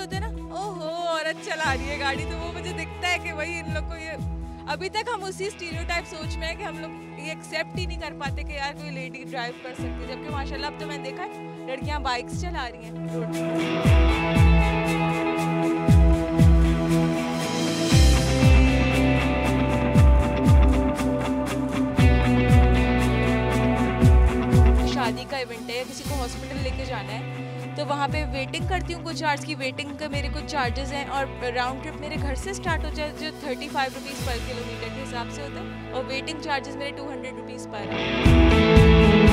होते हैं ना, ओहो औरत चला रही है गाड़ी, तो वो मुझे दिखता है कि भाई इन लोग को ये, अभी तक हम उसी स्टीरियोटाइप सोच में है कि हम लोग ये एक्सेप्ट ही नहीं कर पाते कि यार कोई लेडी ड्राइव कर सकती है, जबकि माशाल्लाह अब तो मैंने देखा है लड़कियां बाइक्स चला रही हैं रोड पे। शादी का इवेंट है, किसी को हॉस्पिटल लेके जाना है, तो वहाँ पे वेटिंग करती हूँ कुछ आवर्स की, वेटिंग का मेरे कुछ चार्जेस हैं, और राउंड ट्रिप मेरे घर से स्टार्ट हो जाए जो 35 रुपीज़ पर किलोमीटर के हिसाब से होता है, और वेटिंग चार्जेस मेरे 200 रुपीज़ पर है।